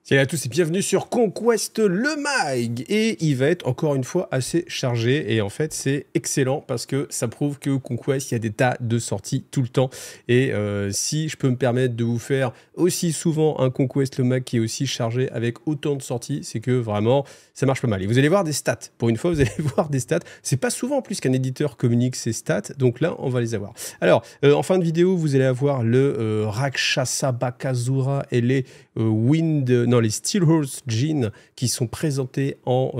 Salut à tous et bienvenue sur Conquest le Mag. Et il va être encore une fois assez chargé et en fait c'est excellent parce que ça prouve que Conquest, il y a des tas de sorties tout le temps. Et si je peux me permettre de vous faire aussi souvent un Conquest le Mag qui est aussi chargé avec autant de sorties, c'est que vraiment ça marche pas mal. Et vous allez voir des stats. Pour une fois vous allez voir des stats. C'est pas souvent en plus qu'un éditeur communique ses stats, donc là on va les avoir. Alors en fin de vidéo vous allez avoir le Rakshasa Bakasura et les les Steelhorse Jeans qui sont présentés en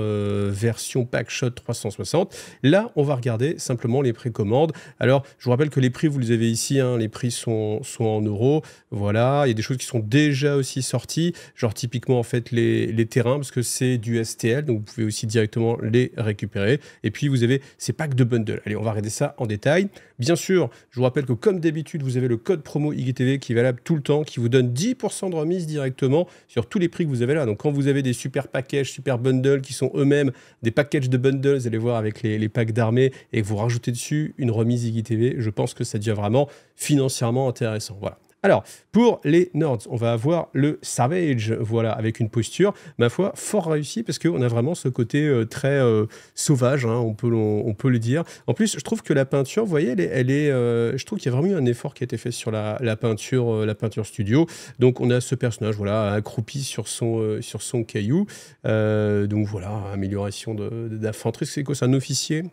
version Packshot 360. Là, on va regarder simplement les précommandes. Alors, je vous rappelle que les prix, vous les avez ici, hein, les prix sont en euros. Voilà, il y a des choses qui sont déjà aussi sorties, genre typiquement en fait les terrains, parce que c'est du STL, donc vous pouvez aussi directement les récupérer. Et puis, vous avez ces packs de bundles. Allez, on va regarder ça en détail. Bien sûr, je vous rappelle que comme d'habitude, vous avez le code promo IGTV qui est valable tout le temps, qui vous donne 10% de remise directement sur tous les prix que vous avez là. Donc quand vous avez des super packages, super bundles qui sont eux-mêmes des packages de bundles, vous allez voir avec les packs d'armée et que vous rajoutez dessus une remise IGTV, je pense que ça devient vraiment financièrement intéressant. Voilà. Alors, pour les nerds, on va avoir le Savage, voilà, avec une posture, ma foi, fort réussie, parce qu'on a vraiment ce côté très sauvage, hein, on peut le dire. En plus, je trouve que la peinture, vous voyez, je trouve qu'il y a vraiment eu un effort qui a été fait sur la peinture studio. Donc, on a ce personnage, voilà, accroupi sur son caillou. Donc, voilà, amélioration d'infanterie. C'est quoi, c'est un officier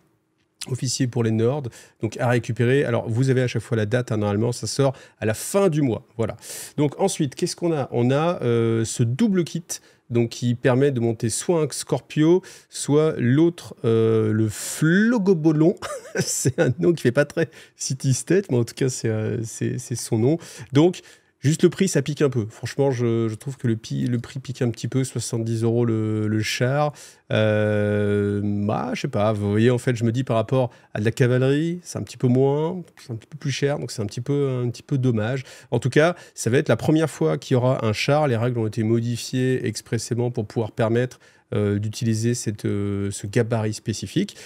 pour les nerds, donc à récupérer. Alors, vous avez à chaque fois la date, hein, normalement, ça sort à la fin du mois, voilà. Donc ensuite, qu'est-ce qu'on a? On a ce double kit, donc qui permet de monter soit un Scorpio, soit l'autre, le Flogobolon. C'est un nom qui fait pas très City State, mais en tout cas, c'est son nom. Donc, juste le prix, ça pique un peu. Franchement, je trouve que le prix pique un petit peu, 70 € le char. Je sais pas, vous voyez, en fait, je me dis par rapport à de la cavalerie, c'est un petit peu moins, c'est un petit peu plus cher, donc c'est un petit peu dommage. En tout cas, ça va être la première fois qu'il y aura un char. Les règles ont été modifiées expressément pour pouvoir permettre d'utiliser ce gabarit spécifique.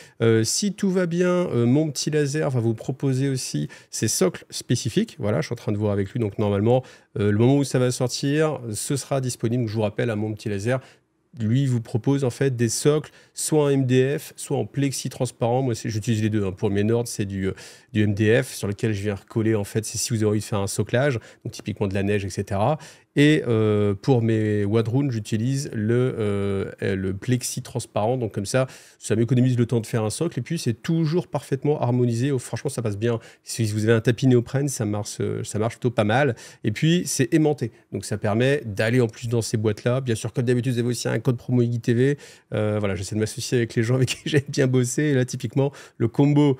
Si tout va bien, mon petit laser va vous proposer aussi ses socles spécifiques. Voilà, je suis en train de voir avec lui, donc normalement, le moment où ça va sortir, ce sera disponible. Je vous rappelle, à mon petit laser, lui, il vous propose en fait des socles, soit en MDF, soit en plexi transparent. Moi, j'utilise les deux, hein. Pour mes nerds, c'est du MDF sur lequel je viens recoller. En fait, c'est si vous avez envie de faire un soclage, donc typiquement de la neige, etc. Et pour mes Wadrun, j'utilise le plexi transparent. Donc comme ça m'économise le temps de faire un socle. Et puis, c'est toujours parfaitement harmonisé. Oh, franchement, ça passe bien. Si vous avez un tapis néoprène, ça marche plutôt pas mal. Et puis, c'est aimanté. Donc, ça permet d'aller en plus dans ces boîtes-là. Bien sûr, comme d'habitude, vous avez aussi un code promo IGTV. Voilà, j'essaie de m'associer avec les gens avec qui j'ai bien bossé. Et là, typiquement, le combo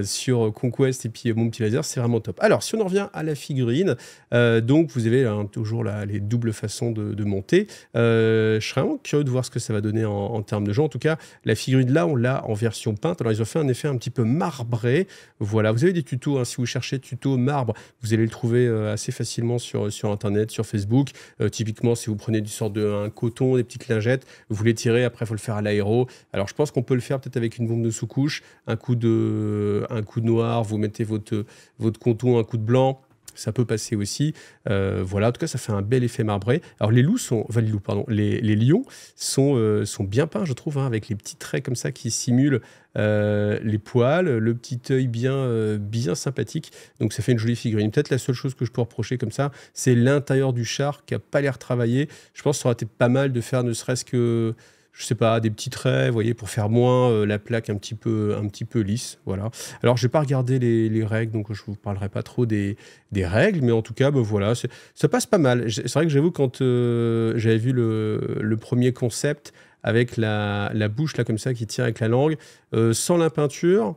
sur Conquest et puis mon petit laser, c'est vraiment top. Alors, si on en revient à la figurine, donc vous avez toujours là, les doubles façons de monter. Je serais vraiment curieux de voir ce que ça va donner en termes de jeu. En tout cas, la figurine là, on l'a en version peinte. Alors, ils ont fait un effet un petit peu marbré. Voilà, vous avez des tutos, hein. Si vous cherchez tuto marbre, vous allez le trouver assez facilement sur Internet, sur Facebook. Typiquement, si vous prenez du sort de un coton, des petites lingettes, vous les tirez, après, il faut le faire à l'aéro. Alors, je pense qu'on peut le faire peut-être avec une bombe de sous-couche, un coup de noir, vous mettez votre coton, un coup de blanc. Ça peut passer aussi. Voilà, en tout cas, ça fait un bel effet marbré. Alors, les lions sont bien peints, je trouve, hein, avec les petits traits comme ça qui simulent les poils, le petit œil bien sympathique. Donc, ça fait une jolie figurine. Peut-être la seule chose que je peux reprocher comme ça, c'est l'intérieur du char qui n'a pas l'air travaillé. Je pense que ça aurait été pas mal de faire ne serait-ce que, je sais pas, des petits traits, vous voyez, pour faire moins la plaque un petit peu lisse, voilà. Alors, je vais pas regarder les règles, donc je vous parlerai pas trop des règles, mais en tout cas, voilà, ça passe pas mal. C'est vrai que j'avoue, quand j'avais vu le premier concept avec la bouche, là, comme ça, qui tire avec la langue, sans la peinture,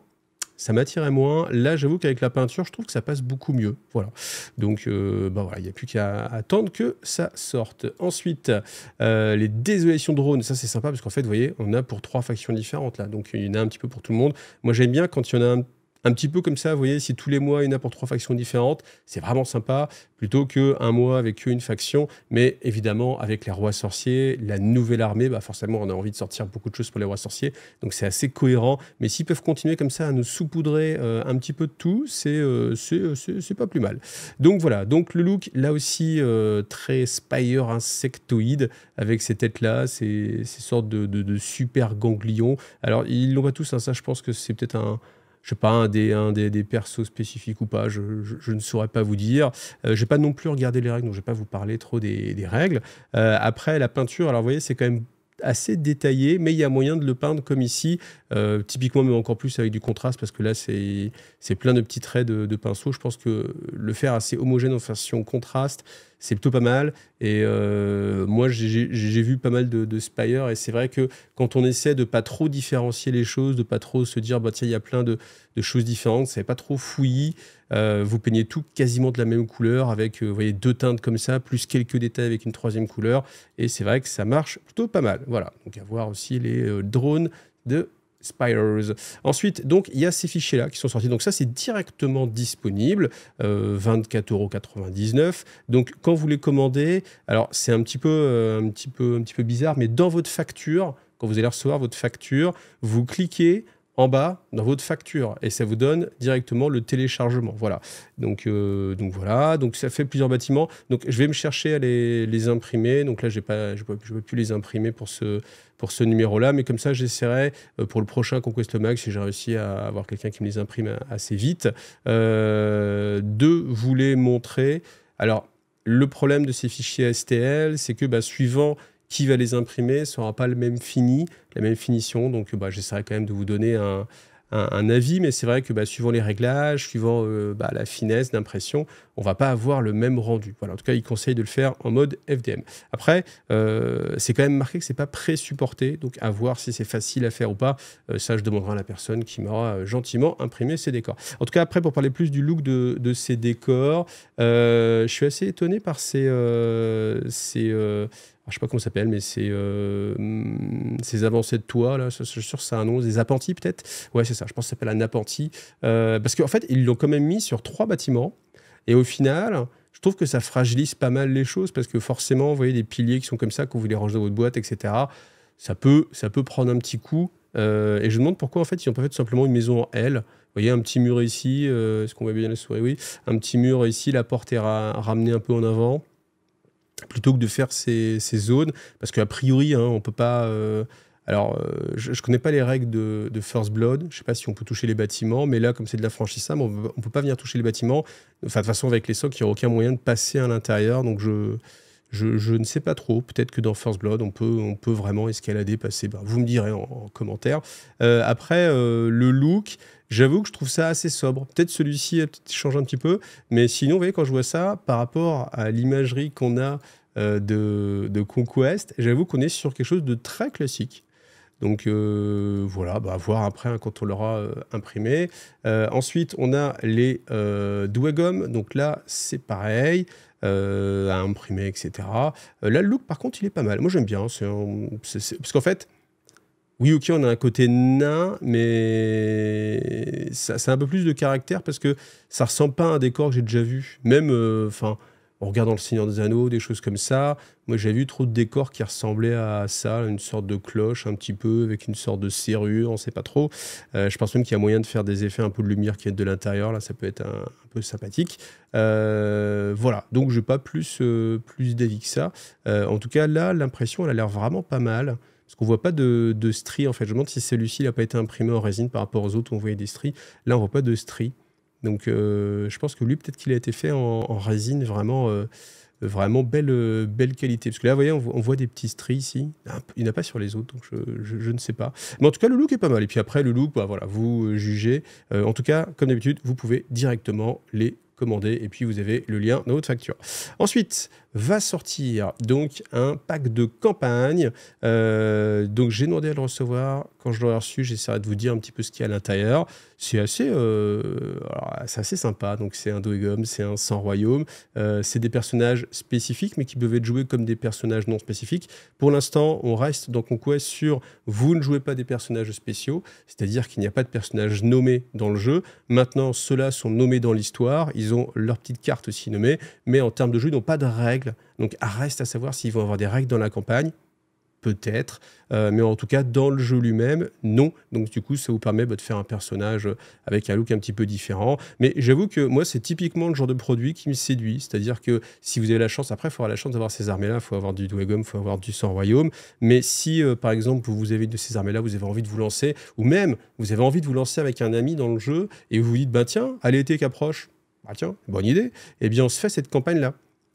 ça m'attirait moins. Là, j'avoue qu'avec la peinture, je trouve que ça passe beaucoup mieux. Voilà. Donc, voilà, il n'y a plus qu'à attendre que ça sorte. Ensuite, les désolations de drones, ça c'est sympa parce qu'en fait, vous voyez, on a pour 3 factions différentes là. Donc, il y en a un petit peu pour tout le monde. Moi, j'aime bien quand il y en a un petit peu comme ça, vous voyez, si tous les mois, il y en a pour 3 factions différentes, c'est vraiment sympa, plutôt qu'un mois avec une faction. Mais évidemment, avec les rois sorciers, la nouvelle armée, bah forcément, on a envie de sortir beaucoup de choses pour les rois sorciers. Donc c'est assez cohérent. Mais s'ils peuvent continuer comme ça à nous saupoudrer un petit peu de tout, c'est pas plus mal. Donc voilà, donc le look, là aussi, très Spire insectoïde, avec ces têtes-là, ces sortes de super ganglions. Alors, ils l'ont pas tous, hein, ça, je pense que c'est peut-être je sais pas, des persos spécifiques ou pas, je ne saurais pas vous dire. J'ai pas non plus regardé les règles, donc je vais pas vous parler trop des règles. Après, la peinture, alors vous voyez, c'est quand même assez détaillé, mais il y a moyen de le peindre comme ici, typiquement, mais encore plus avec du contraste, parce que là, c'est plein de petits traits de pinceau. Je pense que le faire assez homogène en version contraste, c'est plutôt pas mal. Et moi, j'ai vu pas mal de Spire, et c'est vrai que quand on essaie de pas trop différencier les choses, de pas trop se dire, bah tiens, il y a plein de choses différentes, c'est pas trop fouillis, vous peignez tout quasiment de la même couleur, avec vous voyez, 2 teintes comme ça, plus quelques détails avec une 3e couleur, et c'est vrai que ça marche plutôt pas mal. Voilà, donc à voir aussi les drones de Spires. Ensuite, donc, il y a ces fichiers-là qui sont sortis. Donc ça, c'est directement disponible, 24,99 €. Donc, quand vous les commandez, alors c'est un petit peu bizarre, mais dans votre facture, quand vous allez recevoir votre facture, vous cliquez en bas dans votre facture et ça vous donne directement le téléchargement. Voilà. Donc voilà. Donc ça fait plusieurs bâtiments. Donc je vais me chercher à les imprimer. Donc là, je peux plus les imprimer pour ce numéro-là, mais comme ça, j'essaierai pour le prochain Conquest le Mag, si j'ai réussi à avoir quelqu'un qui me les imprime assez vite, de vous les montrer. Alors, le problème de ces fichiers STL, c'est que suivant qui va les imprimer, ça n'aura pas la même finition. Donc, j'essaierai quand même de vous donner un avis, mais c'est vrai que suivant les réglages, suivant la finesse d'impression, on ne va pas avoir le même rendu. Voilà, en tout cas, il conseille de le faire en mode FDM. Après, c'est quand même marqué que ce n'est pas pré-supporté, donc à voir si c'est facile à faire ou pas. Ça, je demanderai à la personne qui m'aura gentiment imprimé ces décors. En tout cas, après, pour parler plus du look de ces décors, je suis assez étonné par je sais pas comment ça s'appelle, mais ces avancées de toit, là, je suis sûr que c'est un nom, des appentis peut-être. Ouais, c'est ça, je pense que ça s'appelle un appenti. Parce qu'en fait, ils l'ont quand même mis sur 3 bâtiments. Et au final, je trouve que ça fragilise pas mal les choses, parce que forcément, vous voyez des piliers qui sont comme ça, quand vous les rangez dans votre boîte, etc., ça peut prendre un petit coup. Et je me demande pourquoi, en fait, ils n'ont pas fait tout simplement une maison en L. Vous voyez, un petit mur ici, est-ce qu'on voit bien la souris? Oui. Un petit mur ici, la porte est ramenée un peu en avant, plutôt que de faire ces zones, parce qu'a priori, hein, on peut pas... je ne connais pas les règles de First Blood, je ne sais pas si on peut toucher les bâtiments, mais là, comme c'est de l'affranchissable, on ne peut pas venir toucher les bâtiments. Enfin, de toute façon, avec les socs, il n'y aura aucun moyen de passer à l'intérieur, donc je ne sais pas trop. Peut-être que dans First Blood, on peut vraiment escalader, passer. Vous me direz en commentaire. Après, le look, j'avoue que je trouve ça assez sobre. Peut-être celui-ci change un petit peu, mais sinon, vous voyez, quand je vois ça, par rapport à l'imagerie qu'on a de Conquest, j'avoue qu'on est sur quelque chose de très classique. Donc voilà, à voir après hein, quand on l'aura imprimé. Ensuite, on a les Dwagom. Donc là, c'est pareil. À imprimer, etc. Là, le look, par contre, il est pas mal. Moi, j'aime bien. Parce qu'en fait, oui, ok, on a un côté nain, mais ça a un peu plus de caractère parce que ça ressemble pas à un décor que j'ai déjà vu. Même, en regardant Le Seigneur des Anneaux, des choses comme ça, moi, j'ai vu trop de décors qui ressemblaient à ça, une sorte de cloche un petit peu, avec une sorte de serrure, on sait pas trop. Je pense même qu'il y a moyen de faire des effets un peu de lumière qui viennent de l'intérieur, là, ça peut être un peu sympathique. Voilà, donc je n'ai pas plus d'avis que ça. En tout cas, là, l'impression, elle a l'air vraiment pas mal. Parce qu'on ne voit pas de stries, en fait. Je me demande si celui-ci n'a pas été imprimé en résine par rapport aux autres où on voyait des stries. Là, on ne voit pas de stries. Donc, je pense que lui, peut-être qu'il a été fait en résine vraiment belle qualité. Parce que là, vous voyez, on voit des petits stries ici. Il n'y en a pas sur les autres, donc je ne sais pas. Mais en tout cas, le look est pas mal. Et puis après, le look, voilà, vous jugez. En tout cas, comme d'habitude, vous pouvez directement les commander. Et puis, vous avez le lien dans votre facture. Ensuite, va sortir donc un pack de campagne. Donc j'ai demandé à le recevoir. Quand je l'aurai reçu, j'essaierai de vous dire un petit peu ce qu'il y a à l'intérieur. C'est assez sympa. Donc c'est un Dwegom, c'est un Sang Royaume. C'est des personnages spécifiques, mais qui peuvent être joués comme des personnages non spécifiques. Pour l'instant, on reste dans Conquest sur vous ne jouez pas des personnages spéciaux, c'est-à-dire qu'il n'y a pas de personnages nommés dans le jeu. Maintenant, ceux-là sont nommés dans l'histoire. Ils ont leur petite carte aussi nommée, mais en termes de jeu, ils n'ont pas de règles. Donc reste à savoir s'ils vont avoir des règles dans la campagne. Peut-être, mais en tout cas, dans le jeu lui-même, non. Donc, du coup, ça vous permet de faire un personnage avec un look un petit peu différent. Mais j'avoue que moi, c'est typiquement le genre de produit qui me séduit. C'est-à-dire que si vous avez la chance, après, il faut avoir la chance d'avoir ces armées-là. Il faut avoir du Dwegom, il faut avoir du Sang Royaume. Mais si, par exemple, vous avez de ces armées-là, vous avez envie de vous lancer, ou même, vous avez envie de vous lancer avec un ami dans le jeu, et vous vous dites, bah tiens, à l'été qu'approche, bah tiens, bonne idée, eh bien, on se fait cette campagne-là.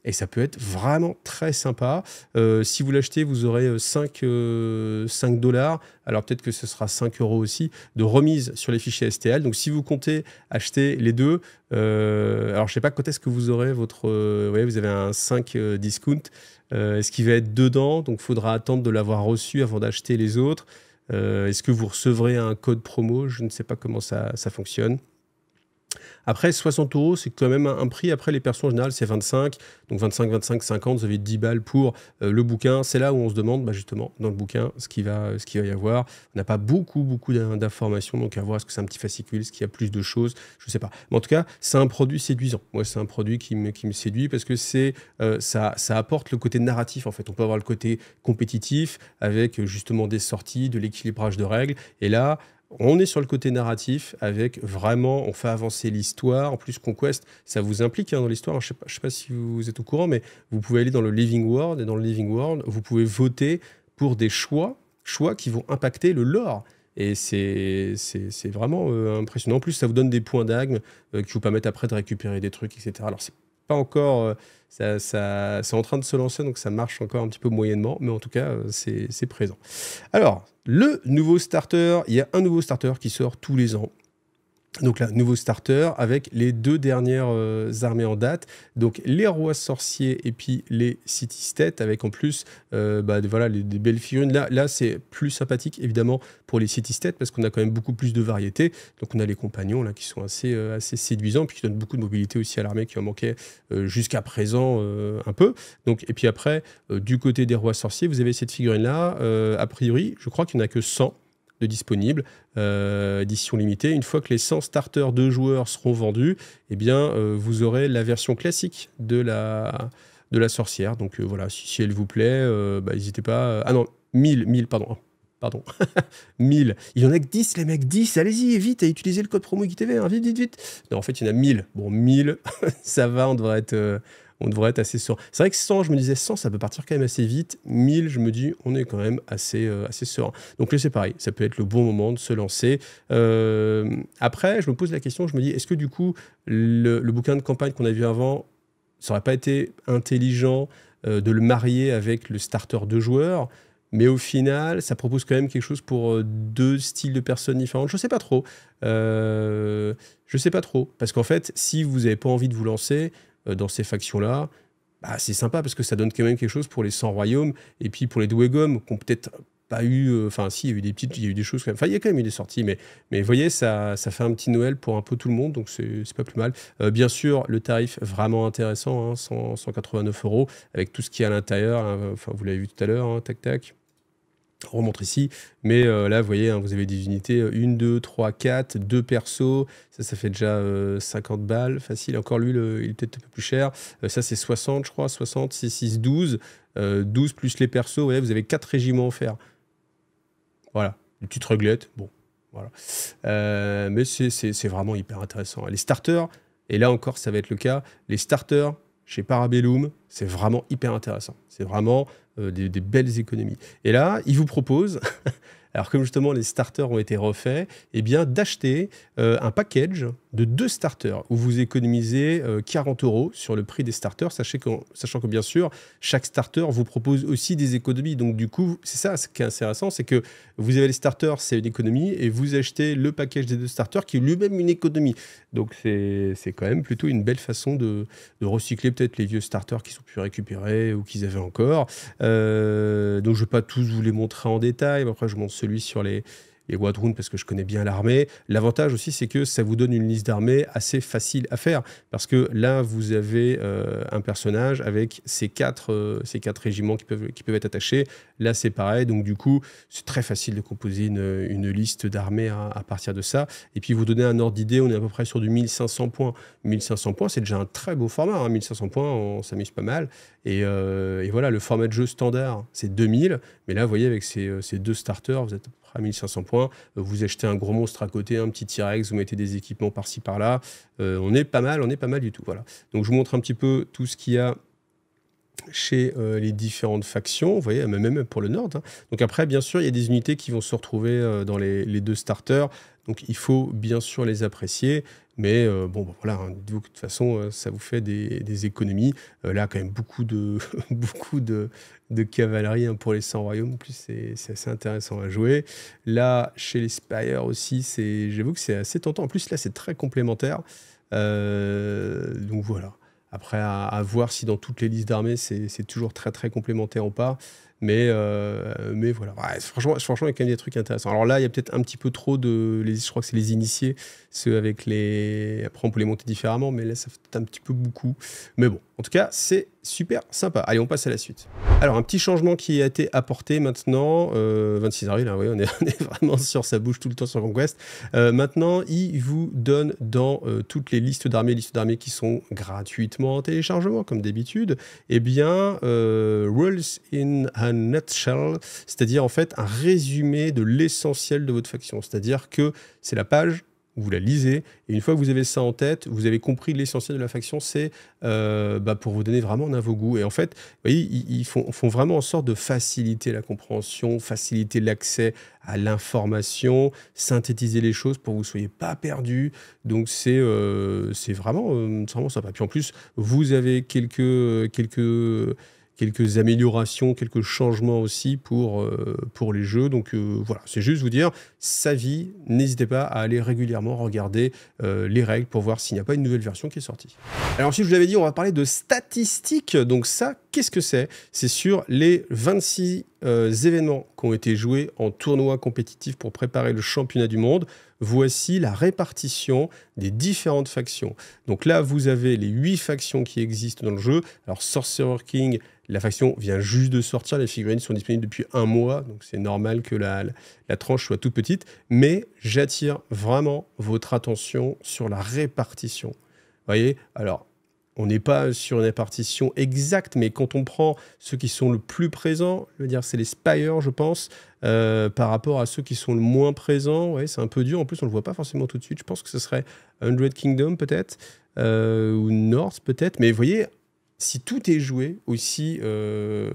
Et ça peut être vraiment très sympa. Si vous l'achetez, vous aurez 5 $. Alors peut-être que ce sera 5 € aussi de remise sur les fichiers STL. Donc si vous comptez acheter les deux, alors je ne sais pas quand est-ce que vous aurez votre... vous avez un 5 discount. Est-ce qu'il va être dedans? Donc il faudra attendre de l'avoir reçu avant d'acheter les autres. Est-ce que vous recevrez un code promo? Je ne sais pas comment ça fonctionne. Après, 60 €, c'est quand même un prix. Après, les persos en général, c'est 25. Donc 25, 25, 50, vous avez 10 balles pour le bouquin. C'est là où on se demande, justement, dans le bouquin, ce qu'il va y avoir. On n'a pas beaucoup d'informations, donc à voir, est-ce que c'est un petit fascicule, est-ce qu'il y a plus de choses, je ne sais pas. Mais en tout cas, c'est un produit séduisant. Moi, c'est un produit qui me séduit parce que ça apporte le côté narratif, en fait. On peut avoir le côté compétitif avec, justement, des sorties, de l'équilibrage de règles. Et là, on est sur le côté narratif avec vraiment, on fait avancer l'histoire. En plus, Conquest, ça vous implique dans l'histoire. Je sais pas si vous êtes au courant, mais vous pouvez aller dans le Living World et dans le Living World, vous pouvez voter pour des choix qui vont impacter le lore. Et c'est vraiment impressionnant. En plus, ça vous donne des points d'agme qui vous permettent après de récupérer des trucs, etc. Alors, c'est pas encore... c'est en train de se lancer, donc ça marche encore un petit peu moyennement, mais en tout cas, c'est présent. Alors, le nouveau starter, il y a un nouveau starter qui sort tous les ans. Donc là, nouveau starter avec les deux dernières armées en date. Donc les rois sorciers et puis les city states avec en plus voilà, des belles figurines. Là c'est plus sympathique évidemment pour les city states parce qu'on a quand même beaucoup plus de variété. Donc on a les compagnons là qui sont assez séduisants puis qui donnent beaucoup de mobilité aussi à l'armée qui en manquait jusqu'à présent un peu. Donc, et puis après, du côté des rois sorciers, vous avez cette figurine là. A priori, je crois qu'il n'y en a que 100 de disponibles, édition limitée. Une fois que les 100 starters de joueurs seront vendus, eh bien, vous aurez la version classique de la sorcière. Donc voilà, si elle vous plaît, n'hésitez pas... Ah non, 1000, pardon. Pardon. 1000. Il y en a que 10, les mecs, 10. Allez-y, vite, et utilisez le code promo GuiTV, hein, vite. Non, en fait, il y en a 1000. Bon, 1000, ça va, on devrait être assez serein. C'est vrai que 100, je me disais 100, ça peut partir quand même assez vite. 1000, je me dis, on est quand même assez serein. Donc là, c'est pareil, ça peut être le bon moment de se lancer. Après, je me pose la question, je me dis, est-ce que du coup, le bouquin de campagne qu'on a vu avant, ça n'aurait pas été intelligent de le marier avec le starter de joueurs? Mais au final, ça propose quand même quelque chose pour deux styles de personnes différentes. Je sais pas trop. Parce qu'en fait, si vous n'avez pas envie de vous lancer dans ces factions-là, c'est sympa parce que ça donne quand même quelque chose pour les 100 royaumes et puis pour les Dwegom qui ont peut-être pas eu... Enfin, si, il y a eu des choses quand même. Enfin, il y a quand même eu des sorties, mais vous voyez, ça fait un petit Noël pour un peu tout le monde, donc c'est pas plus mal. Bien sûr, le tarif vraiment intéressant, hein, 189 €, avec tout ce qu'il y a à l'intérieur. Hein, enfin, vous l'avez vu tout à l'heure, hein, tac. On remontre ici, mais là vous voyez, hein, vous avez des unités 1, 2, 3, 4, 2 persos, ça fait déjà 50 balles, facile. Encore lui, il est peut-être un peu plus cher. Ça c'est 60, je crois, 60, 6, 6, 12. 12 plus les persos, ouais, vous avez 4 régiments offerts. Voilà, une petite réglette, bon, voilà. Mais c'est vraiment hyper intéressant. Les starters, et là encore ça va être le cas, les starters chez Parabellum, c'est vraiment hyper intéressant. C'est vraiment des belles économies. Et là, il vous propose, alors comme justement les starters ont été refaits, eh bien d'acheter un package de 2 starters où vous économisez 40 € sur le prix des starters, sachant que bien sûr, chaque starter vous propose aussi des économies. Donc du coup, c'est ça ce qui est intéressant, c'est que vous avez les starters, c'est une économie, et vous achetez le package des 2 starters qui est lui-même une économie. Donc c'est quand même plutôt une belle façon de recycler peut-être les vieux starters qui sont plus récupérés ou qu'ils avaient encore. Donc je ne vais pas tous vous les montrer en détail, mais après je montre celui sur les Wadroon parce que je connais bien l'armée. L'avantage aussi, c'est que ça vous donne une liste d'armées assez facile à faire parce que là, vous avez un personnage avec ces quatre régiments qui peuvent être attachés. Là, c'est pareil. Donc, du coup, c'est très facile de composer une liste d'armées à partir de ça. Et puis, vous donnez un ordre d'idée, on est à peu près sur du 1500 points. 1500 points, c'est déjà un très beau format. Hein. 1500 points, on s'amuse pas mal. Et voilà, le format de jeu standard, c'est 2000. Mais là, vous voyez, avec ces 2 starters, vous êtes à 1500 points, vous achetez un gros monstre à côté, un petit T-Rex, vous mettez des équipements par-ci par-là, on est pas mal du tout. Voilà. Donc je vous montre un petit peu tout ce qu'il y a chez les différentes factions, vous voyez, même pour le Nord. Hein. Donc après, bien sûr, il y a des unités qui vont se retrouver dans les 2 starters, donc il faut bien sûr les apprécier, mais voilà, hein, de toute façon, ça vous fait des économies. Là, quand même, beaucoup de, beaucoup de cavalerie hein, pour les 100 royaumes, en plus, c'est assez intéressant à jouer. Là, chez les Spire aussi, j'avoue que c'est assez tentant. En plus, là, c'est très complémentaire. Donc voilà. Après, à voir si dans toutes les listes d'armées, c'est toujours très, très complémentaire ou pas. Mais voilà. Ouais, franchement, il y a quand même des trucs intéressants. Alors là, il y a peut-être un petit peu trop je crois que c'est les initiés, ceux avec les... Après, on peut les monter différemment, mais là, ça fait peut-être un petit peu beaucoup. Mais bon, en tout cas, c'est super sympa. Allez, on passe à la suite. Alors, un petit changement qui a été apporté maintenant, 26 avril, hein, oui, on est vraiment sur, ça bouge tout le temps sur Conquest. Maintenant, il vous donne dans toutes les listes d'armées qui sont gratuitement en téléchargement, comme d'habitude, eh bien, Rules in a Nutshell, c'est-à-dire en fait un résumé de l'essentiel de votre faction. C'est-à-dire que c'est la page, vous la lisez, et une fois que vous avez ça en tête, vous avez compris l'essentiel de la faction, c'est pour vous donner vraiment un vos goûts. Et en fait, vous voyez, ils font vraiment en sorte de faciliter la compréhension, faciliter l'accès à l'information, synthétiser les choses pour que vous ne soyez pas perdus. Donc c'est vraiment sympa. Puis en plus, vous avez quelques améliorations, quelques changements aussi pour les jeux. Donc voilà, c'est juste vous dire, sa vie, n'hésitez pas à aller régulièrement regarder les règles pour voir s'il n'y a pas une nouvelle version qui est sortie. Alors ensuite, je vous l'avais dit, on va parler de statistiques. Donc ça, qu'est-ce que c'est? C'est sur les 26 événements qui ont été joués en tournoi compétitif pour préparer le championnat du monde. Voici la répartition des différentes factions. Donc là, vous avez les 8 factions qui existent dans le jeu. Alors Sorcerer King, la faction vient juste de sortir, les figurines sont disponibles depuis 1 mois, donc c'est normal que la tranche soit toute petite, mais j'attire vraiment votre attention sur la répartition. Vous voyez, alors, on n'est pas sur une répartition exacte, mais quand on prend ceux qui sont le plus présents, je veux dire, c'est les Spire, je pense, par rapport à ceux qui sont le moins présents, ouais, c'est un peu dur, en plus on ne le voit pas forcément tout de suite, je pense que ce serait 100 Kingdom peut-être, ou North peut-être, mais vous voyez, si tout est joué de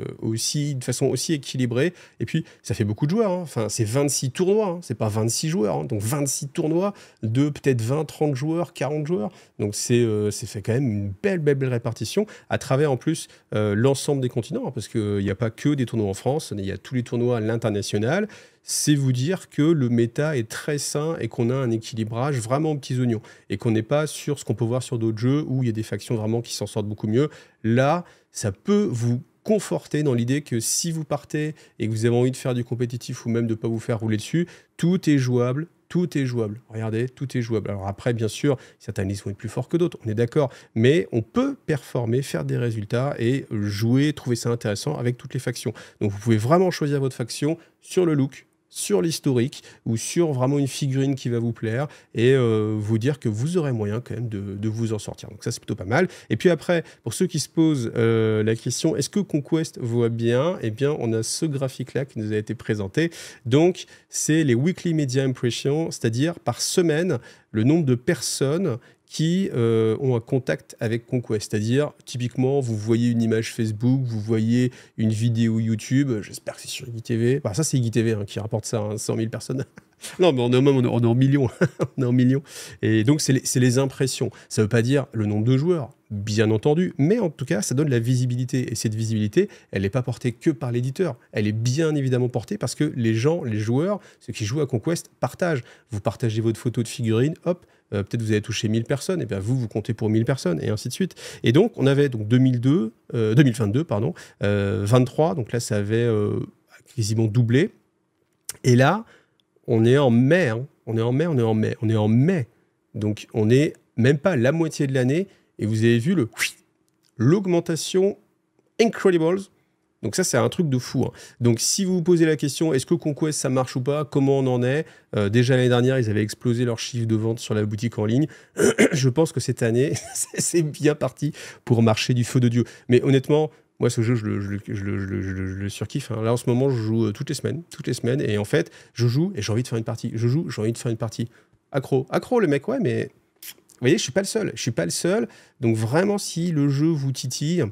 façon aussi équilibrée, et puis ça fait beaucoup de joueurs, hein. Enfin, c'est 26 tournois, hein. C'est pas 26 joueurs, hein. Donc 26 tournois de peut-être 20, 30 joueurs, 40 joueurs, donc c'est fait quand même une belle répartition, à travers en plus l'ensemble des continents, hein, parce qu'il n'y a pas que des tournois en France, il y a tous les tournois à l'international. C'est vous dire que le méta est très sain et qu'on a un équilibrage vraiment aux petits oignons et qu'on n'est pas sur ce qu'on peut voir sur d'autres jeux où il y a des factions vraiment qui s'en sortent beaucoup mieux. Là, ça peut vous conforter dans l'idée que si vous partez et que vous avez envie de faire du compétitif ou même de ne pas vous faire rouler dessus, tout est jouable. Tout est jouable. Regardez, tout est jouable. Alors après, bien sûr, certaines listes vont être plus fortes que d'autres, on est d'accord. Mais on peut performer, faire des résultats et jouer, trouver ça intéressant avec toutes les factions. Donc vous pouvez vraiment choisir votre faction sur le look, sur l'historique ou sur vraiment une figurine qui va vous plaire et vous dire que vous aurez moyen quand même de vous en sortir. Donc ça, c'est plutôt pas mal. Et puis après, pour ceux qui se posent la question, est-ce que Conquest voit bien? Eh bien, on a ce graphique-là qui nous a été présenté. Donc, c'est les Weekly Media Impressions, c'est-à-dire par semaine, le nombre de personnes qui ont un contact avec Conquest. C'est-à-dire, typiquement, vous voyez une image Facebook, vous voyez une vidéo YouTube, j'espère que c'est sur IGTV. Bah, ça, c'est IGTV qui rapporte ça, 100 000 personnes. Non, mais on est en millions. On est en millions. Et donc, c'est les impressions. Ça ne veut pas dire le nombre de joueurs, bien entendu, mais en tout cas, ça donne la visibilité. Et cette visibilité, elle n'est pas portée que par l'éditeur. Elle est bien évidemment portée parce que les gens, les joueurs, ceux qui jouent à Conquest, partagent. Vous partagez votre photo de figurine, hop, peut-être vous avez touché 1000 personnes, et bien vous comptez pour 1000 personnes, et ainsi de suite. Et donc, on avait donc 2022, 23, donc là, ça avait quasiment doublé. Et là, on est en mai, on est en mai. Donc, on n'est même pas la moitié de l'année, et vous avez vu l'augmentation incredibles. Donc ça, c'est un truc de fou. Donc si vous vous posez la question, est-ce que Conquest, ça marche ou pas? Comment on en est? Déjà l'année dernière, ils avaient explosé leur chiffre de vente sur la boutique en ligne. Je pense que cette année, c'est bien parti pour marcher du feu de Dieu. Mais honnêtement, moi, ce jeu, je le surkiffe. Là, en ce moment, je joue toutes les semaines. Et en fait, je joue et j'ai envie de faire une partie. Je joue, j'ai envie de faire une partie. Accro, le mec, ouais, mais... Vous voyez, je suis pas le seul. Donc vraiment, si le jeu vous titille...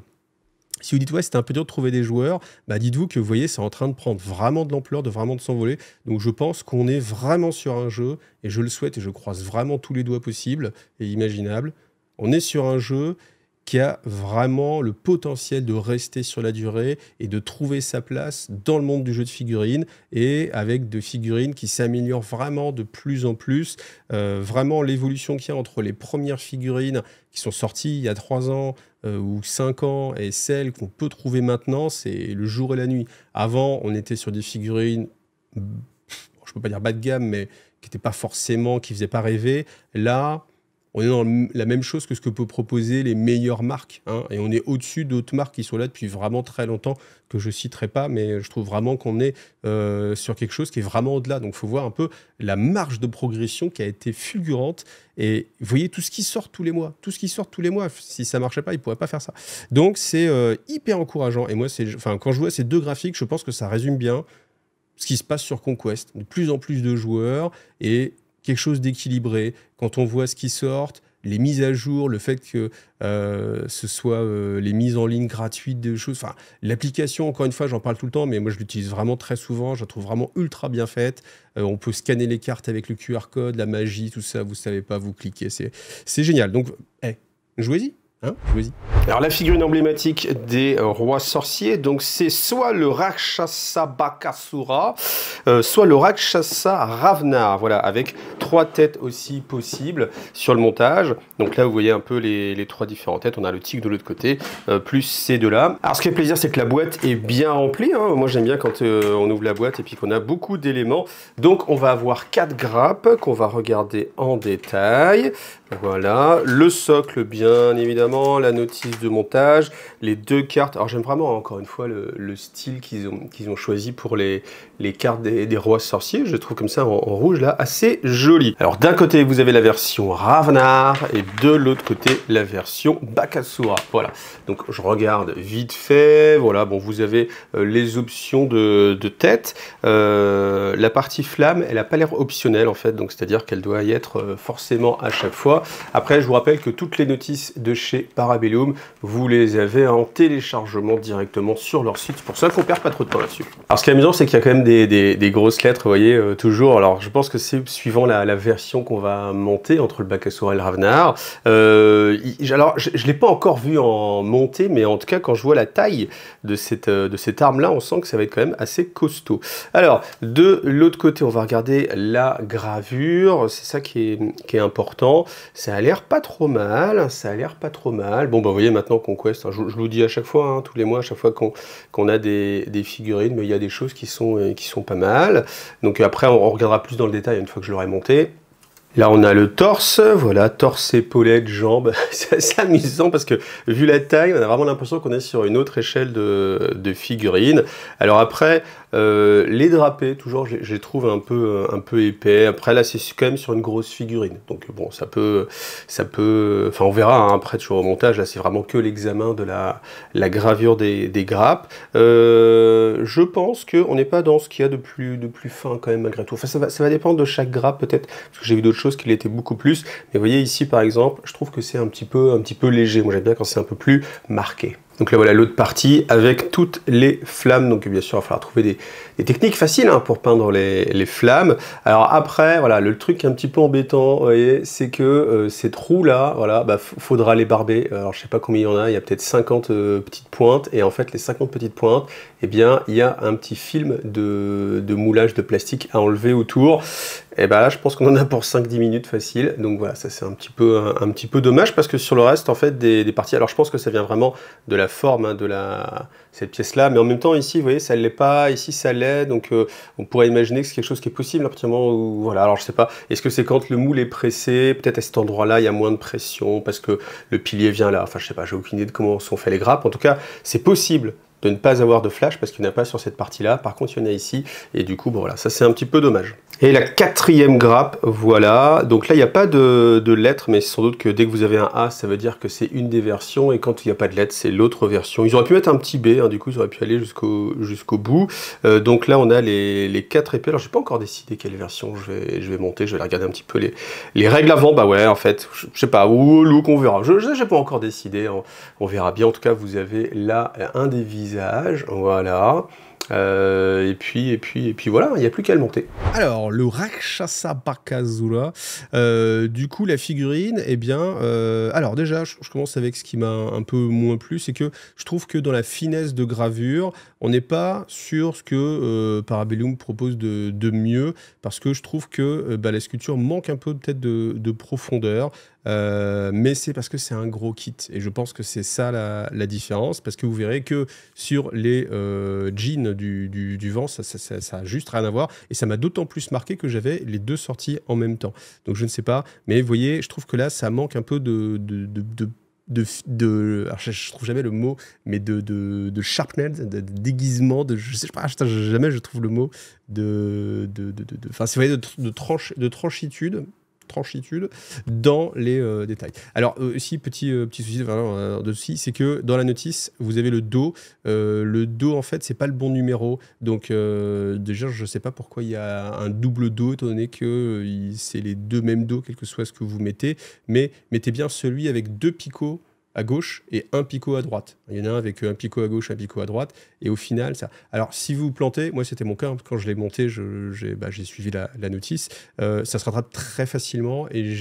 Si vous dites, ouais, c'était un peu dur de trouver des joueurs, bah dites-vous que vous voyez, c'est en train de prendre vraiment de l'ampleur, de s'envoler. Donc je pense qu'on est vraiment sur un jeu, et je le souhaite, et je croise vraiment tous les doigts possibles et imaginables. On est sur un jeu qui a vraiment le potentiel de rester sur la durée et de trouver sa place dans le monde du jeu de figurines, et avec des figurines qui s'améliorent vraiment de plus en plus. Vraiment l'évolution qu'il y a entre les premières figurines qui sont sorties il y a 3 ans ou 5 ans et celles qu'on peut trouver maintenant, c'est le jour et la nuit. Avant, on était sur des figurines, je ne peux pas dire bas de gamme, mais qui n'étaient pas forcément, qui ne faisaient pas rêver. Là, on est dans la même chose que ce que peuvent proposer les meilleures marques. Et on est au-dessus d'autres marques qui sont là depuis vraiment très longtemps, que je ne citerai pas, mais je trouve vraiment qu'on est sur quelque chose qui est vraiment au-delà. Donc, il faut voir un peu la marge de progression qui a été fulgurante. Et vous voyez tout ce qui sort tous les mois. Si ça ne marchait pas, ils ne pourraient pas faire ça. Donc, c'est hyper encourageant. Et moi, quand je vois ces deux graphiques, je pense que ça résume bien ce qui se passe sur Conquest. De plus en plus de joueurs et quelque chose d'équilibré. Quand on voit ce qui sort, les mises à jour, le fait que ce soit les mises en ligne gratuites de choses. Enfin, l'application, encore une fois, j'en parle tout le temps, mais moi, je l'utilise vraiment très souvent. Je la trouve vraiment ultra bien faite. On peut scanner les cartes avec le QR code, la magie, tout ça. Vous savez pas, vous cliquez. C'est génial. Donc, jouez-y. Jouez-y. Alors la figurine emblématique des rois sorciers, donc c'est soit le Rakshasa Bakasura, soit le Rakshasa Ravnar, voilà, avec 3 têtes aussi possibles sur le montage. Donc là vous voyez un peu les 3 différentes têtes, on a le tigre de l'autre côté, plus ces deux-là. Alors ce qui fait plaisir, c'est que la boîte est bien remplie, Moi j'aime bien quand on ouvre la boîte et puis qu'on a beaucoup d'éléments. Donc on va avoir 4 grappes qu'on va regarder en détail. Voilà, le socle bien évidemment, la notice de montage, les 2 cartes. Alors j'aime vraiment encore une fois le style qu'ils ont choisi pour les cartes des rois sorciers. Je trouve comme ça en rouge là assez joli. Alors d'un côté vous avez la version Ravnar et de l'autre côté la version Bakasura. Voilà, donc je regarde vite fait. Voilà, bon vous avez les options de tête. La partie flamme, elle n'a pas l'air optionnelle en fait, donc c'est-à-dire qu'elle doit y être forcément à chaque fois. Après, je vous rappelle que toutes les notices de chez Parabellum, vous les avez en téléchargement directement sur leur site. C'est pour ça qu'on perd pas trop de temps là-dessus. Alors, ce qui est amusant, c'est qu'il y a quand même des grosses lettres, vous voyez, toujours. Alors, je pense que c'est suivant la version qu'on va monter entre le Bakasura et le Ravnar. Alors, je ne l'ai pas encore vu en montée, mais en tout cas, quand je vois la taille de cette arme-là, on sent que ça va être quand même assez costaud. Alors, de l'autre côté, on va regarder la gravure. C'est ça qui est important. Ça a l'air pas trop mal, Bon, bah, vous voyez maintenant Conquest, je vous le dis à chaque fois, tous les mois, à chaque fois qu'on a des figurines, mais il y a des choses qui sont pas mal. Donc après, on regardera plus dans le détail une fois que je l'aurai monté. Là, on a le torse, voilà, torse, épaulettes, jambes. C'est assez amusant parce que, vu la taille, on a vraiment l'impression qu'on est sur une autre échelle de figurines. Alors après, les drapés, toujours, je les trouve un peu épais. Après, là, c'est quand même sur une grosse figurine. Donc, bon, ça peut... Enfin, on verra, après, toujours au montage. Là, c'est vraiment que l'examen de la gravure des grappes. Je pense qu'on n'est pas dans ce qu'il y a de plus fin, quand même, malgré tout. Enfin, ça va dépendre de chaque grappe, peut-être, parce que j'ai vu d'autres chose qui l'était beaucoup plus. Mais vous voyez ici par exemple, je trouve que c'est un petit peu léger. Moi j'aime bien quand c'est un peu plus marqué. Donc là voilà l'autre partie avec toutes les flammes. Donc bien sûr il va falloir trouver des techniques faciles hein, pour peindre les flammes. Alors après voilà le truc un petit peu embêtant, vous voyez, c'est que ces trous là, voilà, bah, faudra les barber. Alors je sais pas combien il y en a, il y a peut-être 50 petites pointes et en fait les 50 petites pointes, eh bien il y a un petit film de moulage de plastique à enlever autour. Et ben là je pense qu'on en a pour 5-10 minutes facile. Donc voilà, ça c'est un petit peu dommage parce que sur le reste en fait des parties, alors je pense que ça vient vraiment de la forme hein, de cette pièce là, mais en même temps ici vous voyez ça l'est pas, ici ça l'est, donc on pourrait imaginer que c'est quelque chose qui est possible à partir du moment où voilà, alors je sais pas, est-ce que c'est quand le moule est pressé, peut-être à cet endroit là il y a moins de pression parce que le pilier vient là, enfin je sais pas, j'ai aucune idée de comment sont fait les grappes, en tout cas c'est possible de ne pas avoir de flash parce qu'il n'y en a pas sur cette partie là, par contre il y en a ici et du coup bon voilà, ça c'est un petit peu dommage. Et la quatrième grappe, voilà, donc là il n'y a pas de lettres, mais sans doute que dès que vous avez un A, ça veut dire que c'est une des versions, et quand il n'y a pas de lettres, c'est l'autre version. Ils auraient pu mettre un petit B, hein, du coup ils auraient pu aller jusqu'au bout. Donc là on a les 4 épées, alors j'ai pas encore décidé quelle version je vais monter, je vais regarder un petit peu les règles avant, bah ouais en fait, je sais pas, ou look, on verra, j'ai pas encore décidé, on verra bien, en tout cas vous avez là un des visages, voilà. Et puis voilà, il n'y a plus qu'à le monter. Alors, le Rakshasa Bakasura, du coup, la figurine, eh bien, alors déjà, je commence avec ce qui m'a un peu moins plu, c'est que je trouve que dans la finesse de gravure, on n'est pas sur ce que Parabellum propose de mieux, parce que je trouve que bah, la sculpture manque un peu peut-être de profondeur. Mais c'est parce que c'est un gros kit et je pense que c'est ça la différence, parce que vous verrez que sur les jeans du vent ça a juste rien à voir, et ça m'a d'autant plus marqué que j'avais les deux sorties en même temps, donc je ne sais pas, mais vous voyez, je trouve que là ça manque un peu alors je trouve jamais le mot, mais de sharpness, de déguisement, je sais pas, jamais je trouve le mot enfin, si vous voyez, de tranchitude dans les détails. Alors aussi petit souci dessus, c'est que dans la notice vous avez le dos. Le dos en fait c'est pas le bon numéro, donc déjà je sais pas pourquoi il y a un double dos étant donné que c'est les deux mêmes dos quel que soit ce que vous mettez, mais mettez bien celui avec deux picots à gauche et un picot à droite. Il y en a un avec un picot à gauche, un picot à droite, et au final, ça... Alors, si vous vous plantez, moi c'était mon cas, hein, quand je l'ai monté, j'ai suivi la notice, ça se rattrape très facilement, et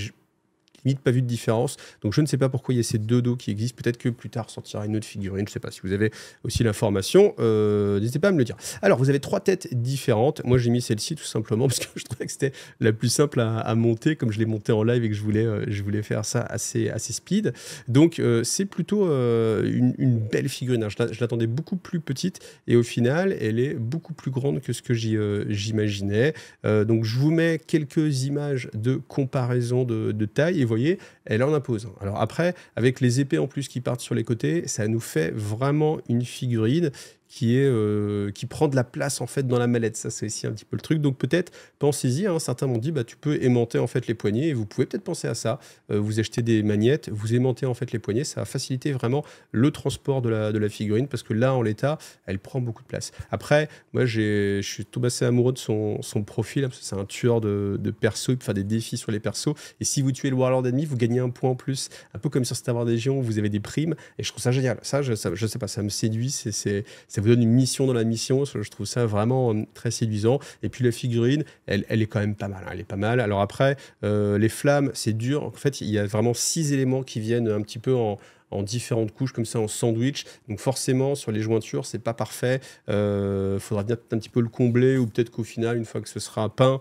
limite pas vu de différence, donc je ne sais pas pourquoi il y a ces deux dos qui existent, peut-être que plus tard sortira une autre figurine, je ne sais pas, si vous avez aussi l'information, n'hésitez pas à me le dire. Alors vous avez trois têtes différentes, moi j'ai mis celle-ci tout simplement parce que je trouvais que c'était la plus simple à monter, comme je l'ai monté en live et que je voulais faire ça assez speed, donc c'est plutôt une belle figurine, hein. Je l'attendais beaucoup plus petite, et au final elle est beaucoup plus grande que ce que j'imaginais, donc je vous mets quelques images de comparaison de taille, et vous voyez, elle en impose. Alors après, avec les épées en plus qui partent sur les côtés, ça nous fait vraiment une figurine qui prend de la place en fait dans la mallette. Ça c'est aussi un petit peu le truc, donc peut-être pensez-y, hein. Certains m'ont dit bah tu peux aimanter en fait les poignets, et vous pouvez peut-être penser à ça, vous achetez des magnettes, vous aimantez en fait les poignets, ça va faciliter vraiment le transport de la figurine, parce que là en l'état elle prend beaucoup de place. Après moi je suis tombé assez amoureux de son profil, hein, parce que c'est un tueur de persos, il peut faire des défis sur les persos, et si vous tuez le warlord ennemi vous gagnez un point en plus, un peu comme sur Star Wars Légion où vous avez des primes, et je trouve ça génial. Ça je sais pas, ça me séduit, ça vous donne une mission dans la mission, je trouve ça vraiment très séduisant. Et puis la figurine, elle est quand même pas mal, hein, elle est pas mal. Alors après, les flammes, c'est dur. En fait, il y a vraiment 6 éléments qui viennent un petit peu en différentes couches, comme ça, en sandwich. Donc forcément, sur les jointures, c'est pas parfait. Faudra bien un petit peu le combler, ou peut-être qu'au final, une fois que ce sera peint,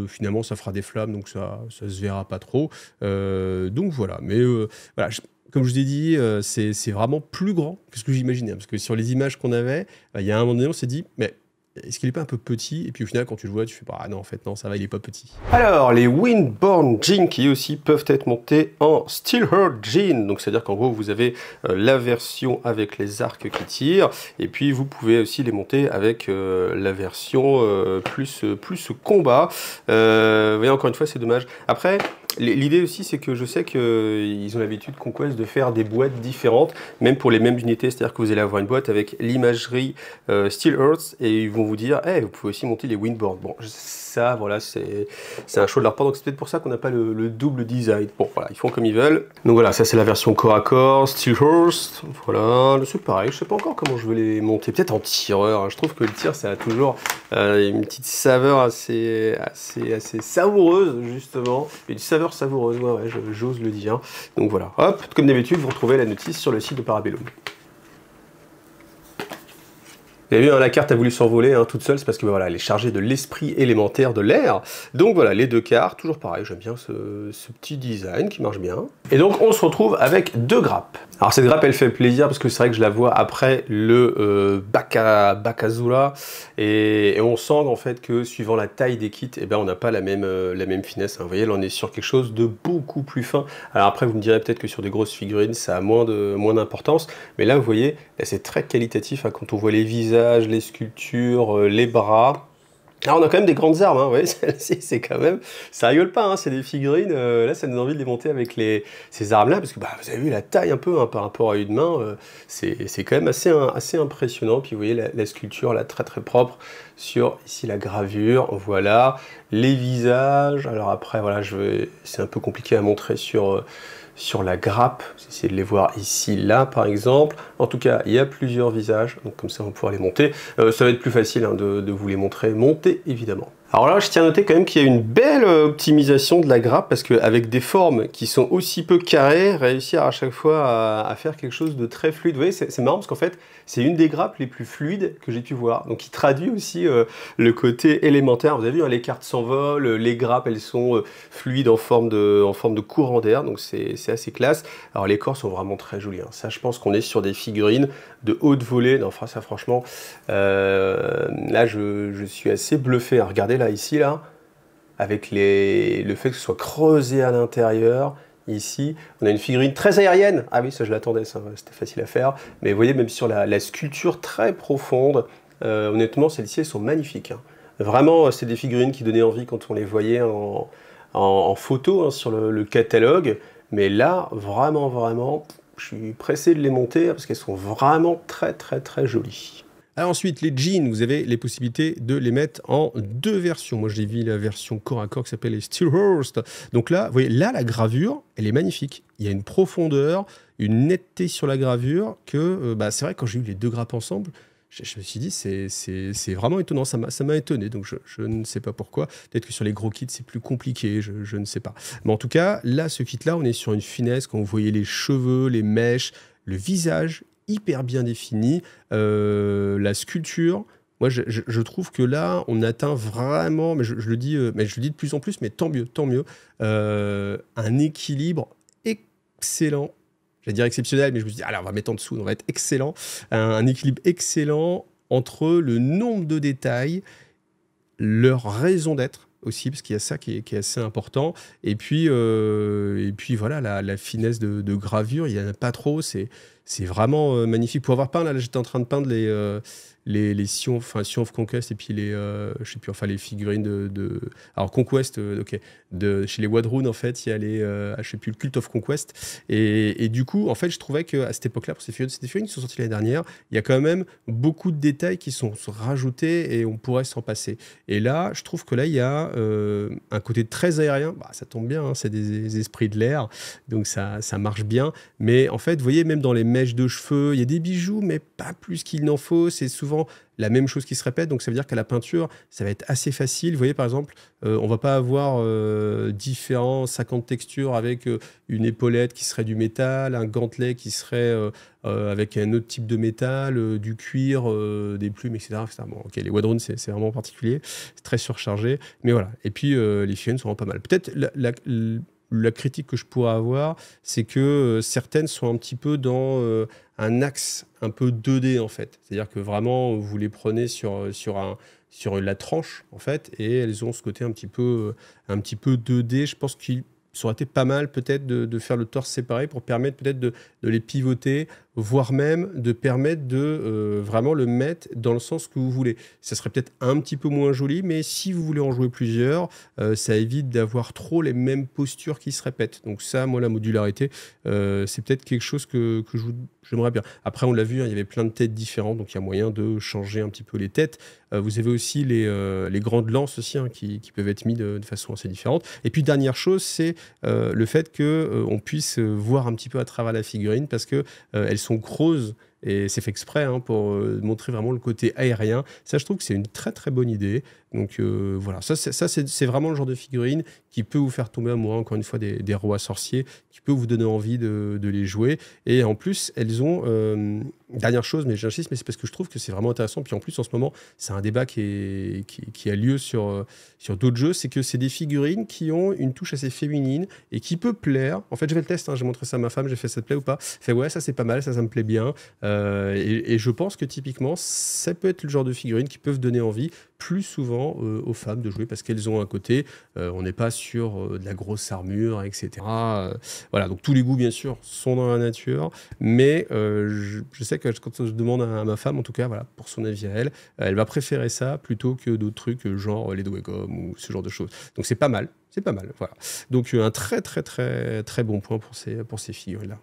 finalement, ça fera des flammes, donc ça se verra pas trop. Donc voilà. Mais voilà. Comme je vous ai dit, c'est vraiment plus grand que ce que j'imaginais. Parce que sur les images qu'on avait, il y a un moment donné, on s'est dit, mais est-ce qu'il n'est pas un peu petit? Et puis au final, quand tu le vois, tu fais, ah non, en fait, non, ça va, il n'est pas petit. Alors, les Windborne Jeans qui aussi peuvent être montés en Steelheart Jean. Donc, c'est-à-dire qu'en gros, vous avez la version avec les arcs qui tirent. Et puis, vous pouvez aussi les monter avec la version plus combat. Vous voyez, encore une fois, c'est dommage. Après, L'idée aussi, c'est que je sais qu'ils ont l'habitude, Conquest, de faire des boîtes différentes, même pour les mêmes unités. C'est-à-dire que vous allez avoir une boîte avec l'imagerie Steel Earth et ils vont vous dire, hey, vous pouvez aussi monter les windboards. Bon, ça, voilà, c'est un choix de leur part. Donc c'est peut-être pour ça qu'on n'a pas le double design. Bon, voilà, ils font comme ils veulent. Donc voilà, ça c'est la version corps à corps, Steel Earth. Voilà, c'est pareil. Je sais pas encore comment je vais les monter. Peut-être en tireur, hein. Je trouve que le tir, ça a toujours une petite saveur assez savoureuse, justement. Et une saveur savoureuse, ouais, j'ose le dire. Donc voilà, hop, comme d'habitude, vous retrouvez la notice sur le site de Parabellum. Vous avez vu, hein, la carte a voulu s'envoler hein, toute seule, c'est parce que voilà, elle est chargée de l'esprit élémentaire de l'air. Donc voilà, les deux cartes, toujours pareil, j'aime bien ce petit design qui marche bien. Et donc on se retrouve avec deux grappes. Alors cette grappe, elle fait plaisir parce que c'est vrai que je la vois après le Bakazula et on sent en fait que suivant la taille des kits, eh ben, on n'a pas la même finesse. Hein. Vous voyez, là on est sur quelque chose de beaucoup plus fin. Alors après, vous me direz peut-être que sur des grosses figurines, ça a moins d'importance, mais là vous voyez, c'est très qualitatif hein, quand on voit les visages, les sculptures, les bras. Alors on a quand même des grandes armes, hein, ouais, c'est quand même, ça rigole pas, hein, c'est des figurines, là ça nous donne envie de les monter avec ces armes-là, parce que bah, vous avez vu la taille un peu hein, par rapport à une main, c'est quand même assez impressionnant, puis vous voyez la sculpture là très très propre sur ici la gravure, voilà, les visages, alors après voilà, c'est un peu compliqué à montrer sur la grappe, essayez de les voir ici, là par exemple. En tout cas, il y a plusieurs visages, donc comme ça on va pouvoir les monter. Ça va être plus facile hein, de vous les montrer, monter évidemment. Alors là, je tiens à noter quand même qu'il y a une belle optimisation de la grappe, parce qu'avec des formes qui sont aussi peu carrées, réussir à chaque fois à faire quelque chose de très fluide. Vous voyez, c'est marrant parce qu'en fait, c'est une des grappes les plus fluides que j'ai pu voir. Donc qui traduit aussi le côté élémentaire. Vous avez vu, hein, les cartes s'envolent, les grappes, elles sont fluides en forme de courant d'air, donc c'est assez classe. Alors les corps sont vraiment très jolis. Hein. Ça, je pense qu'on est sur des figurines de haute volée. Non, enfin, ça franchement, là, je suis assez bluffé. Hein. Regardez là, ici, là, avec le fait que ce soit creusé à l'intérieur. Ici, on a une figurine très aérienne. Ah oui, ça je l'attendais, ça c'était facile à faire. Mais vous voyez, même sur la sculpture très profonde, honnêtement, celles-ci, elles sont magnifiques. Hein. Vraiment, c'est des figurines qui donnaient envie quand on les voyait en photo hein, sur le catalogue. Mais là, vraiment, je suis pressé de les monter parce qu'elles sont vraiment très jolies. Alors ensuite, les jeans, vous avez les possibilités de les mettre en deux versions. Moi, j'ai vu la version corps à corps qui s'appelle les Steelhurst. Donc là, vous voyez, là, la gravure, elle est magnifique. Il y a une profondeur, une netteté sur la gravure que, c'est vrai, quand j'ai eu les deux grappes ensemble, je me suis dit, c'est vraiment étonnant. Ça m'a étonné, donc je ne sais pas pourquoi. Peut-être que sur les gros kits, c'est plus compliqué, je ne sais pas. Mais en tout cas, là, ce kit-là, on est sur une finesse. Quand vous voyez les cheveux, les mèches, le visage, hyper bien défini, la sculpture. Moi, je trouve que là, on atteint vraiment, mais je le dis de plus en plus, mais tant mieux, un équilibre excellent. J'allais dire exceptionnel, mais je me suis dit, allez, on va mettre en dessous, on va être excellent. Un équilibre excellent entre le nombre de détails, leur raison d'être aussi, parce qu'il y a ça qui est assez important. Et puis voilà, la finesse de gravure, il n'y en a pas trop, c'est vraiment magnifique. Pour avoir peint, là j'étais en train de peindre les Sion of Conquest et puis je sais plus, enfin les figurines alors Conquest, ok, chez les Wadroon en fait, il y a je sais plus, le Cult of Conquest et du coup en fait je trouvais qu'à cette époque-là, pour ces figurines qui sont sorties l'année dernière, il y a quand même beaucoup de détails qui sont rajoutés et on pourrait s'en passer. Et là, je trouve que là il y a un côté très aérien, ça tombe bien, hein, c'est des esprits de l'air, donc ça marche bien, mais en fait, vous voyez, même dans les mèches de cheveux, il y a des bijoux, mais pas plus qu'il n'en faut, c'est souvent la même chose qui se répète, donc ça veut dire qu'à la peinture, ça va être assez facile. Vous voyez, par exemple, on va pas avoir 50 textures avec une épaulette qui serait du métal, un gantelet qui serait avec un autre type de métal, du cuir, des plumes, etc. Bon, ok, les Wadroon, c'est vraiment particulier, c'est très surchargé, mais voilà. Et puis, les figurines sont vraiment pas mal. Peut-être la critique que je pourrais avoir, c'est que certaines sont un petit peu dans un axe un peu 2D en fait. C'est-à-dire que vraiment, vous les prenez sur la tranche en fait, et elles ont ce côté un petit peu 2D. Je pense qu'il ça aurait été pas mal peut-être de faire le torse séparé pour permettre peut-être de les pivoter, voire même de permettre de vraiment le mettre dans le sens que vous voulez. Ça serait peut-être un petit peu moins joli, mais si vous voulez en jouer plusieurs, ça évite d'avoir trop les mêmes postures qui se répètent. Donc ça, moi, la modularité, c'est peut-être quelque chose que j'aimerais bien. Après, on l'a vu, hein, il y avait plein de têtes différentes, donc il y a moyen de changer un petit peu les têtes. Vous avez aussi les grandes lances aussi, hein, qui peuvent être mis de façon assez différente. Et puis, dernière chose, c'est le fait qu'on puisse voir un petit peu à travers la figurine, parce que elles sont creuses, et c'est fait exprès, hein, pour montrer vraiment le côté aérien. Ça, je trouve que c'est une très très bonne idée. Donc voilà, ça c'est vraiment le genre de figurine qui peut vous faire tomber amoureux, encore une fois, des rois sorciers, qui peut vous donner envie de les jouer. Et en plus, elles ont... dernière chose, mais j'insiste, mais c'est parce que je trouve que c'est vraiment intéressant. Puis en plus, en ce moment, c'est un débat qui a lieu sur d'autres jeux, c'est que c'est des figurines qui ont une touche assez féminine et qui peut plaire. En fait, je vais le tester, hein, j'ai montré ça à ma femme, j'ai fait ça te plaît ou pas. Elle fait ouais, ça c'est pas mal, ça me plaît bien. Et je pense que typiquement, ça peut être le genre de figurines qui peuvent donner envie plus souvent aux femmes de jouer, parce qu'elles ont un côté, on n'est pas sur de la grosse armure, etc. Voilà, donc tous les goûts, bien sûr, sont dans la nature, mais je sais que quand je demande à ma femme, en tout cas, voilà, pour son avis à elle, elle va préférer ça plutôt que d'autres trucs, genre les Dwecom ou ce genre de choses. Donc c'est pas mal, voilà. Donc un très très très très bon point pour ces figurines-là.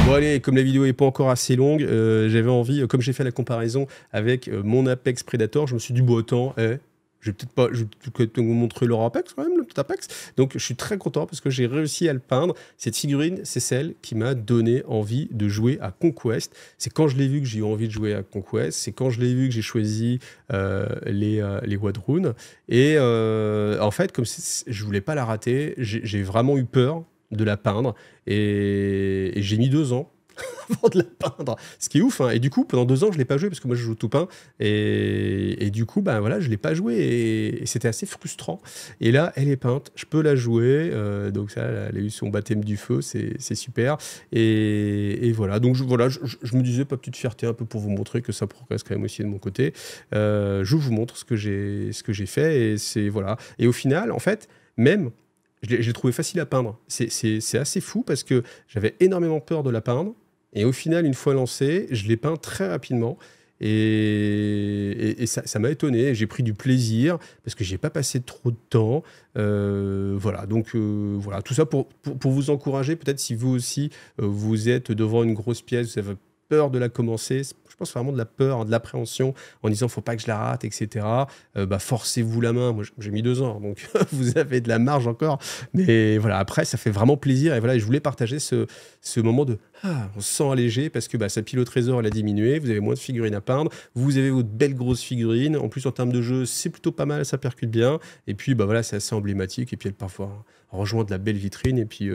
Bon allez, comme la vidéo n'est pas encore assez longue, j'avais envie, comme j'ai fait la comparaison avec mon Apex Predator, je me suis dit, bon autant, je vais peut-être vous montrer leur Apex quand même, le petit Apex. Donc je suis très content parce que j'ai réussi à le peindre. Cette figurine, c'est celle qui m'a donné envie de jouer à Conquest. C'est quand je l'ai vu que j'ai eu envie de jouer à Conquest. C'est quand je l'ai vu que j'ai choisi les Wadrun. Et en fait, comme je voulais pas la rater, j'ai vraiment eu peur de la peindre. Et j'ai mis 2 ans avant de la peindre, ce qui est ouf, hein. Et du coup, pendant 2 ans, je l'ai pas joué parce que moi, je joue tout peint. Et du coup, ben voilà, je l'ai pas joué et c'était assez frustrant. Et là, elle est peinte, je peux la jouer. Donc ça, elle a eu son baptême du feu, c'est super. Et voilà, donc je me disais, pas petite fierté un peu pour vous montrer que ça progresse quand même aussi de mon côté. Je vous montre ce que j'ai fait et c'est voilà. Et au final, en fait, même je l'ai trouvé facile à peindre. C'est assez fou parce que j'avais énormément peur de la peindre. Et au final, une fois lancé, je l'ai peint très rapidement. Et ça m'a étonné. J'ai pris du plaisir parce que j'ai pas passé trop de temps. Voilà, donc voilà, tout ça pour vous encourager. Peut-être si vous aussi, vous êtes devant une grosse pièce, vous avez peur de la commencer. Je pense vraiment de la peur, de l'appréhension, en disant faut pas que je la rate, etc. Bah forcez-vous la main. Moi, j'ai mis 2 ans, donc vous avez de la marge encore. Mais voilà, après, ça fait vraiment plaisir. Et voilà, je voulais partager ce moment de on se sent allégé parce que sa pile au trésor, elle a diminué. Vous avez moins de figurines à peindre. Vous avez votre belle grosse figurine. En plus, en termes de jeu, c'est plutôt pas mal, ça percute bien. Et puis, bah voilà, c'est assez emblématique. Et puis, elle parfois rejoint de la belle vitrine. Et puis,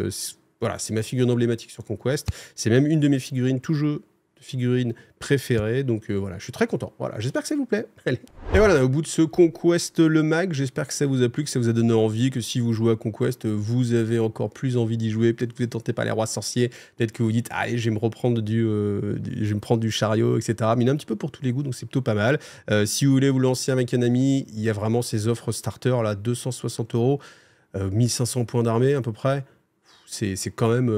voilà, c'est ma figurine emblématique sur Conquest. C'est même une de mes figurines tout jeu figurine préférée, donc voilà, je suis très content. Voilà, j'espère que ça vous plaît. Allez. Et voilà, au bout de ce Conquest le mag, j'espère que ça vous a plu, que ça vous a donné envie, que si vous jouez à Conquest, vous avez encore plus envie d'y jouer. Peut-être que vous êtes tenté par les rois sorciers, peut-être que vous dites, allez, je vais me reprendre je vais me prendre du chariot, etc. Mais il y en a un petit peu pour tous les goûts, donc c'est plutôt pas mal. Si vous voulez vous lancer avec un ami, il y a vraiment ces offres starter, là, 260 €, 1500 points d'armée à peu près. C'est quand même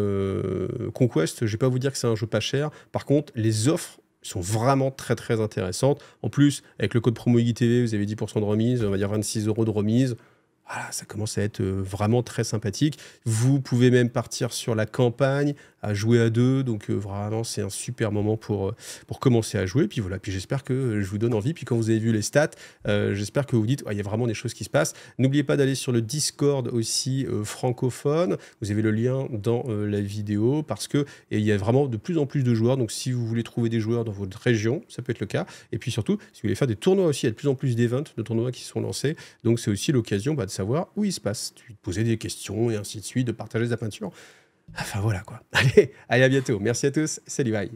Conquest, je vais pas vous dire que c'est un jeu pas cher. Par contre, les offres sont vraiment très très intéressantes. En plus, avec le code promo IGTV, vous avez 10% de remise, on va dire 26 € de remise. Voilà, ça commence à être vraiment très sympathique. Vous pouvez même partir sur la campagne, à jouer à 2. Donc vraiment, c'est un super moment pour commencer à jouer. Puis voilà, puis j'espère que je vous donne envie. Puis quand vous avez vu les stats, j'espère que vous vous dites, il y a vraiment des choses qui se passent. N'oubliez pas d'aller sur le Discord aussi francophone. Vous avez le lien dans la vidéo parce que il y a vraiment de plus en plus de joueurs. Donc si vous voulez trouver des joueurs dans votre région, ça peut être le cas. Et puis surtout, si vous voulez faire des tournois aussi, il y a de plus en plus d'events, de tournois qui sont lancés. Donc c'est aussi l'occasion de savoir où il se passe, de poser des questions et ainsi de suite, de partager sa peinture. Enfin voilà quoi. Allez, à bientôt. Merci à tous. Salut, bye.